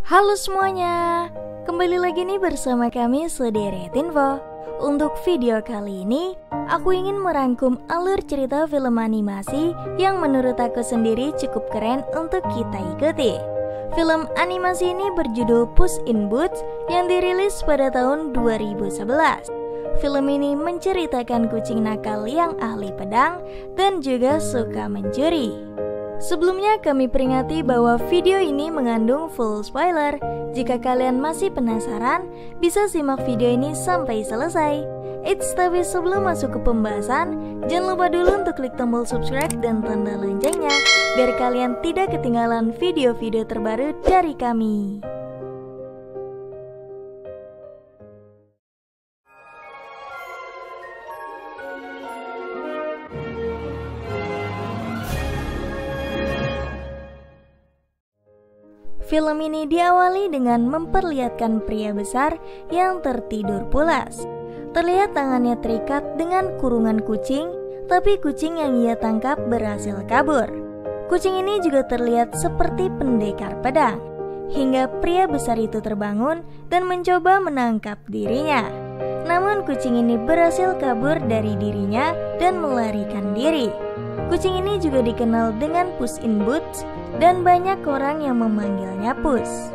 Halo semuanya, kembali lagi nih bersama kami Sederet Info. Untuk video kali ini, aku ingin merangkum alur cerita film animasi yang menurut aku sendiri cukup keren untuk kita ikuti. Film animasi ini berjudul Puss in Boots yang dirilis pada tahun 2011. Film ini menceritakan kucing nakal yang ahli pedang dan juga suka mencuri. Sebelumnya kami peringati bahwa video ini mengandung full spoiler. Jika kalian masih penasaran, bisa simak video ini sampai selesai. Tapi sebelum masuk ke pembahasan, jangan lupa dulu untuk klik tombol subscribe dan tanda loncengnya, biar kalian tidak ketinggalan video-video terbaru dari kami. Film ini diawali dengan memperlihatkan pria besar yang tertidur pulas. Terlihat tangannya terikat dengan kurungan kucing, tapi kucing yang ia tangkap berhasil kabur. Kucing ini juga terlihat seperti pendekar pedang, hingga pria besar itu terbangun dan mencoba menangkap dirinya. Namun kucing ini berhasil kabur dari dirinya dan melarikan diri. Kucing ini juga dikenal dengan Puss in Boots dan banyak orang yang memanggilnya Puss.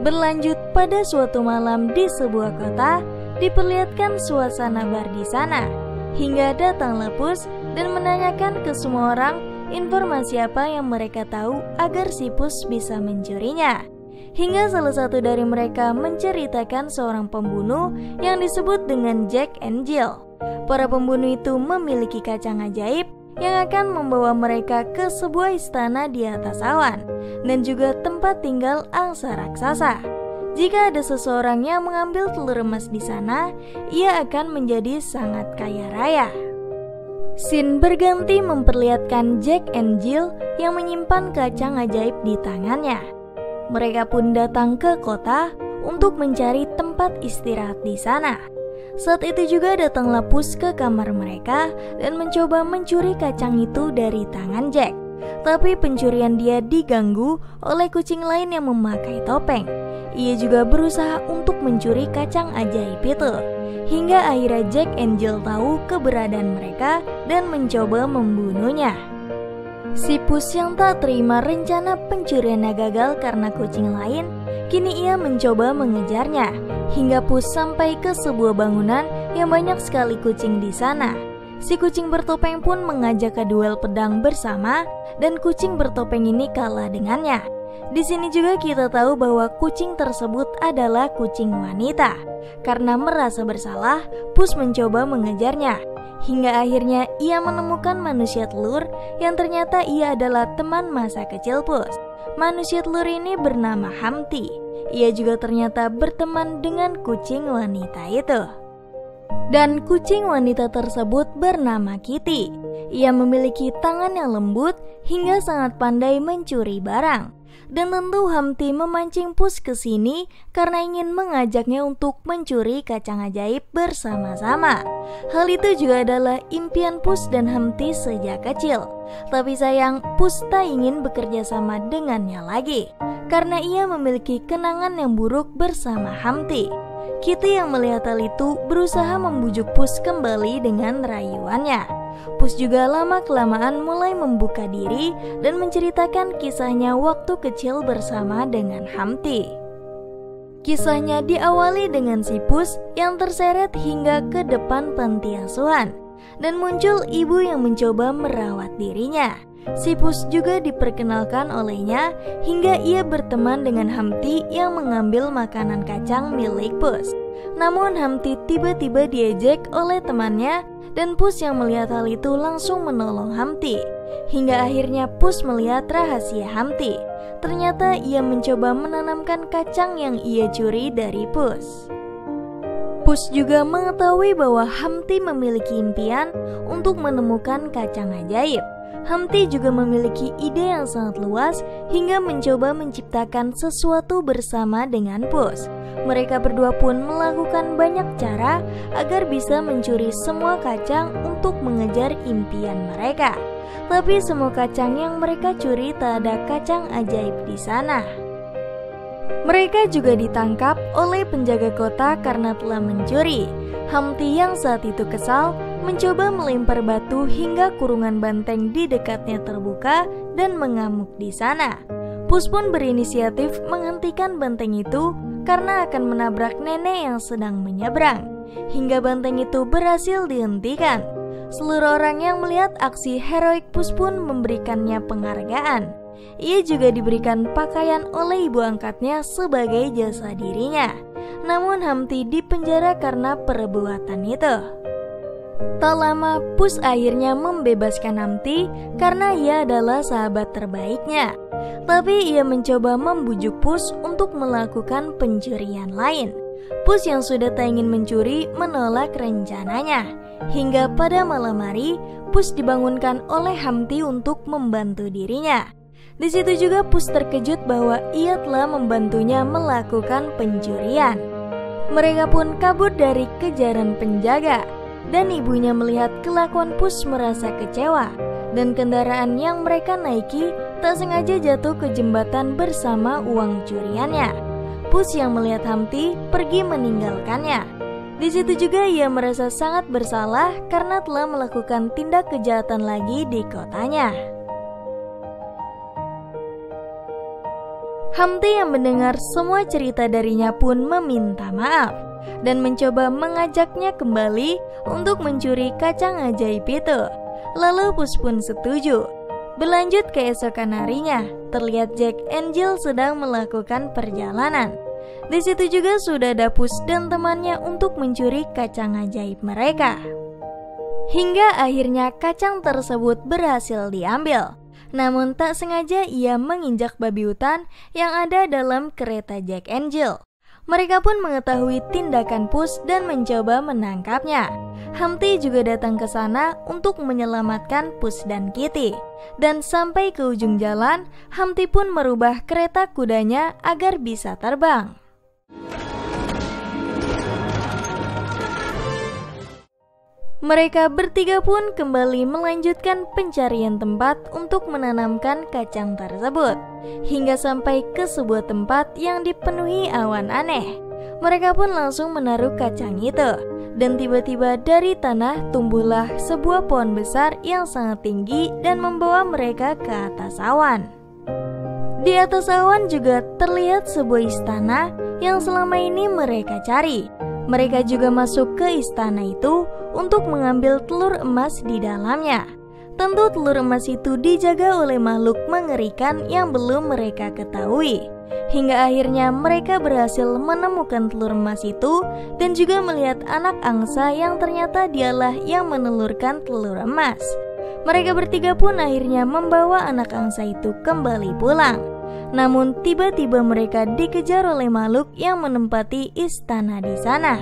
Berlanjut pada suatu malam di sebuah kota, diperlihatkan suasana bar di sana, hingga datanglah Puss dan menanyakan ke semua orang informasi apa yang mereka tahu agar si Puss bisa mencurinya. Hingga salah satu dari mereka menceritakan seorang pembunuh yang disebut dengan Jack and Jill. Para pembunuh itu memiliki kacang ajaib yang akan membawa mereka ke sebuah istana di atas awan dan juga tempat tinggal angsa raksasa. Jika ada seseorang yang mengambil telur emas di sana, ia akan menjadi sangat kaya raya. Scene berganti memperlihatkan Jack and Jill yang menyimpan kacang ajaib di tangannya. Mereka pun datang ke kota untuk mencari tempat istirahat di sana. Saat itu juga datanglah Puss ke kamar mereka dan mencoba mencuri kacang itu dari tangan Jack. Tapi pencurian dia diganggu oleh kucing lain yang memakai topeng. Ia juga berusaha untuk mencuri kacang ajaib itu, hingga akhirnya Jack and Jill tahu keberadaan mereka dan mencoba membunuhnya. Si Puss yang tak terima rencana pencuriannya gagal karena kucing lain, kini ia mencoba mengejarnya, hingga Puss sampai ke sebuah bangunan yang banyak sekali kucing di sana. Si kucing bertopeng pun mengajak ke duel pedang bersama, dan kucing bertopeng ini kalah dengannya. Di sini juga kita tahu bahwa kucing tersebut adalah kucing wanita. Karena merasa bersalah, Puss mencoba mengejarnya, hingga akhirnya ia menemukan manusia telur yang ternyata ia adalah teman masa kecil Puss. Manusia telur ini bernama Humpty. Ia juga ternyata berteman dengan kucing wanita itu. Dan kucing wanita tersebut bernama Kitty. Ia memiliki tangan yang lembut hingga sangat pandai mencuri barang. Dan tentu Humpty memancing Puss ke sini karena ingin mengajaknya untuk mencuri kacang ajaib bersama-sama. Hal itu juga adalah impian Puss dan Humpty sejak kecil. Tapi sayang, Puss tak ingin bekerja sama dengannya lagi karena ia memiliki kenangan yang buruk bersama Humpty. Kitty yang melihat hal itu berusaha membujuk Puss kembali dengan rayuannya. Puss juga lama-kelamaan mulai membuka diri dan menceritakan kisahnya waktu kecil bersama dengan Humpty. Kisahnya diawali dengan si Puss yang terseret hingga ke depan panti asuhan dan muncul ibu yang mencoba merawat dirinya. Si Puss juga diperkenalkan olehnya hingga ia berteman dengan Humpty yang mengambil makanan kacang milik Puss. Namun Humpty tiba-tiba diejek oleh temannya dan Puss yang melihat hal itu langsung menolong Humpty. Hingga akhirnya Puss melihat rahasia Humpty. Ternyata ia mencoba menanamkan kacang yang ia curi dari Puss. Puss juga mengetahui bahwa Humpty memiliki impian untuk menemukan kacang ajaib. Humpty juga memiliki ide yang sangat luas hingga mencoba menciptakan sesuatu bersama dengan Puss. Mereka berdua pun melakukan banyak cara agar bisa mencuri semua kacang untuk mengejar impian mereka. Tapi semua kacang yang mereka curi tak ada kacang ajaib di sana. Mereka juga ditangkap oleh penjaga kota karena telah mencuri. Humpty yang saat itu kesal mencoba melempar batu hingga kurungan banteng di dekatnya terbuka dan mengamuk di sana. Pus pun berinisiatif menghentikan banteng itu karena akan menabrak nenek yang sedang menyeberang. Hingga banteng itu berhasil dihentikan. Seluruh orang yang melihat aksi heroik Pus pun memberikannya penghargaan. Ia juga diberikan pakaian oleh ibu angkatnya sebagai jasa dirinya. Namun Humpty dipenjara karena perbuatan itu. Tak lama Pus akhirnya membebaskan Humpty karena ia adalah sahabat terbaiknya. Tapi ia mencoba membujuk Pus untuk melakukan pencurian lain. Pus yang sudah tak ingin mencuri menolak rencananya. Hingga pada malam hari Pus dibangunkan oleh Humpty untuk membantu dirinya. Di situ juga Pus terkejut bahwa ia telah membantunya melakukan pencurian. Mereka pun kabur dari kejaran penjaga, dan ibunya melihat kelakuan Pus merasa kecewa, dan kendaraan yang mereka naiki tak sengaja jatuh ke jembatan bersama uang curiannya. Pus yang melihat Humpty pergi meninggalkannya. Di situ juga ia merasa sangat bersalah karena telah melakukan tindak kejahatan lagi di kotanya. Humpty yang mendengar semua cerita darinya pun meminta maaf dan mencoba mengajaknya kembali untuk mencuri kacang ajaib itu. Lalu Pus pun setuju. Berlanjut keesokan harinya, terlihat Jack and Jill sedang melakukan perjalanan. Di situ juga sudah ada Pus dan temannya untuk mencuri kacang ajaib mereka. Hingga akhirnya kacang tersebut berhasil diambil. Namun tak sengaja ia menginjak babi hutan yang ada dalam kereta Jack and Jill. Mereka pun mengetahui tindakan Pus dan mencoba menangkapnya. Humpty juga datang ke sana untuk menyelamatkan Pus dan Kitty. Dan sampai ke ujung jalan, Humpty pun merubah kereta kudanya agar bisa terbang. Mereka bertiga pun kembali melanjutkan pencarian tempat untuk menanamkan kacang tersebut, hingga sampai ke sebuah tempat yang dipenuhi awan aneh. Mereka pun langsung menaruh kacang itu, dan tiba-tiba dari tanah tumbuhlah sebuah pohon besar yang sangat tinggi dan membawa mereka ke atas awan. Di atas awan juga terlihat sebuah istana yang selama ini mereka cari. Mereka juga masuk ke istana itu untuk mengambil telur emas di dalamnya. Tentu telur emas itu dijaga oleh makhluk mengerikan yang belum mereka ketahui. Hingga akhirnya mereka berhasil menemukan telur emas itu dan juga melihat anak angsa yang ternyata dialah yang menelurkan telur emas. Mereka bertiga pun akhirnya membawa anak angsa itu kembali pulang. Namun tiba-tiba mereka dikejar oleh makhluk yang menempati istana di sana.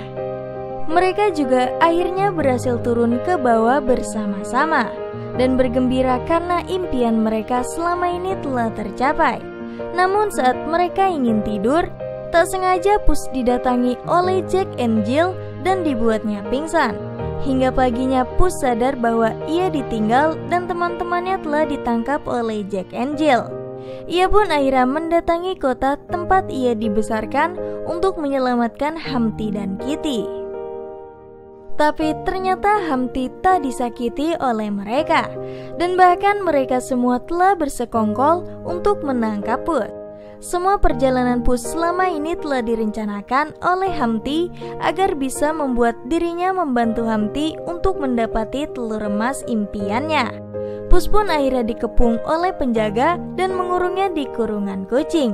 Mereka juga akhirnya berhasil turun ke bawah bersama-sama dan bergembira karena impian mereka selama ini telah tercapai. Namun saat mereka ingin tidur, tak sengaja Pus didatangi oleh Jack and Jill dan dibuatnya pingsan. Hingga paginya Pus sadar bahwa ia ditinggal dan teman-temannya telah ditangkap oleh Jack and Jill. Ia pun akhirnya mendatangi kota tempat ia dibesarkan untuk menyelamatkan Humpty dan Kitty. Tapi ternyata Humpty tak disakiti oleh mereka, dan bahkan mereka semua telah bersekongkol untuk menangkap Pus. Semua perjalanan Pus selama ini telah direncanakan oleh Humpty agar bisa membuat dirinya membantu Humpty untuk mendapati telur emas impiannya. Pus pun akhirnya dikepung oleh penjaga dan mengurungnya di kurungan kucing.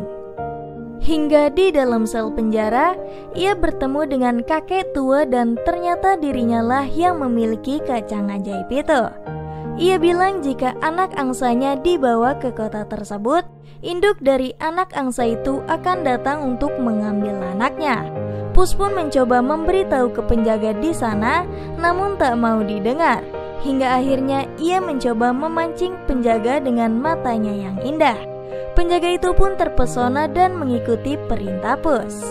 Hingga di dalam sel penjara, ia bertemu dengan kakek tua dan ternyata dirinya lah yang memiliki kacang ajaib itu. Ia bilang jika anak angsanya dibawa ke kota tersebut, induk dari anak angsa itu akan datang untuk mengambil anaknya. Pus pun mencoba memberitahu ke penjaga di sana, namun tak mau didengar. Hingga akhirnya ia mencoba memancing penjaga dengan matanya yang indah. Penjaga itu pun terpesona dan mengikuti perintah Pus.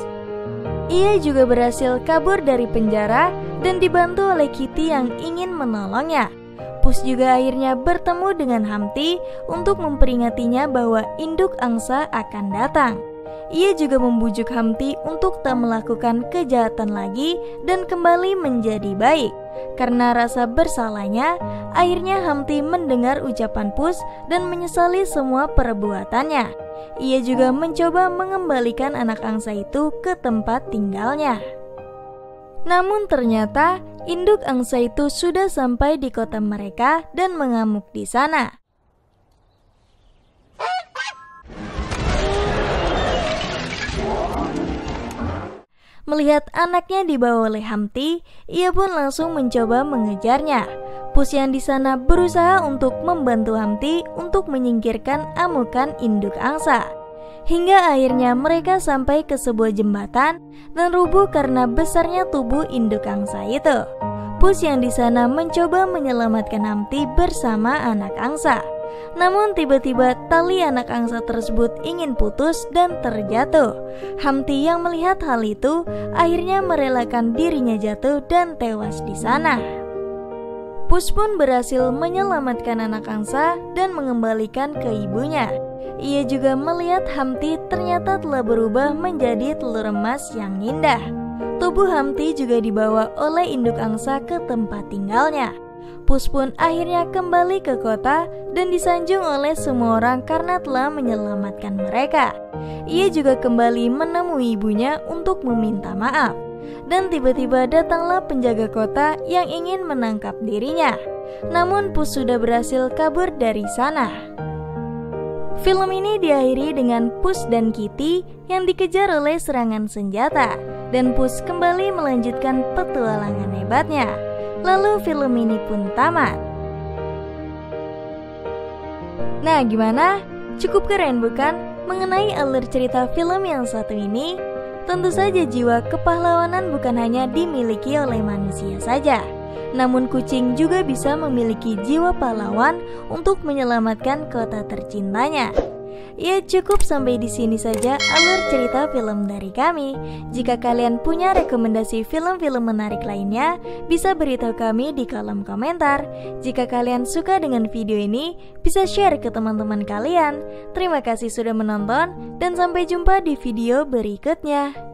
Ia juga berhasil kabur dari penjara dan dibantu oleh Kitty yang ingin menolongnya. Pus juga akhirnya bertemu dengan Humpty untuk memperingatinya bahwa induk angsa akan datang. Ia juga membujuk Hamti untuk tak melakukan kejahatan lagi dan kembali menjadi baik. Karena rasa bersalahnya, akhirnya Hamti mendengar ucapan Pus dan menyesali semua perbuatannya. Ia juga mencoba mengembalikan anak angsa itu ke tempat tinggalnya. Namun ternyata induk angsa itu sudah sampai di kota mereka dan mengamuk di sana. Melihat anaknya dibawa oleh Hamti, ia pun langsung mencoba mengejarnya. Pus yang di sana berusaha untuk membantu Hamti untuk menyingkirkan amukan induk angsa. Hingga akhirnya mereka sampai ke sebuah jembatan dan rubuh karena besarnya tubuh induk angsa itu. Pus yang di sana mencoba menyelamatkan Hamti bersama anak angsa. Namun tiba-tiba tali anak angsa tersebut ingin putus dan terjatuh. Hamti yang melihat hal itu akhirnya merelakan dirinya jatuh dan tewas di sana. Pus pun berhasil menyelamatkan anak angsa dan mengembalikan ke ibunya. Ia juga melihat Hamti ternyata telah berubah menjadi telur emas yang indah. Tubuh Hamti juga dibawa oleh induk angsa ke tempat tinggalnya. Pus pun akhirnya kembali ke kota dan disanjung oleh semua orang karena telah menyelamatkan mereka. Ia juga kembali menemui ibunya untuk meminta maaf. Dan tiba-tiba datanglah penjaga kota yang ingin menangkap dirinya. Namun Pus sudah berhasil kabur dari sana. Film ini diakhiri dengan Pus dan Kitty yang dikejar oleh serangan senjata. Dan Pus kembali melanjutkan petualangan hebatnya. Lalu film ini pun tamat. Nah, gimana? Cukup keren bukan? Mengenai alur cerita film yang satu ini, tentu saja jiwa kepahlawanan bukan hanya dimiliki oleh manusia saja. Namun kucing juga bisa memiliki jiwa pahlawan untuk menyelamatkan kota tercintanya. Ya, cukup sampai di sini saja alur cerita film dari kami. Jika kalian punya rekomendasi film-film menarik lainnya, bisa beritahu kami di kolom komentar. Jika kalian suka dengan video ini, bisa share ke teman-teman kalian. Terima kasih sudah menonton dan sampai jumpa di video berikutnya.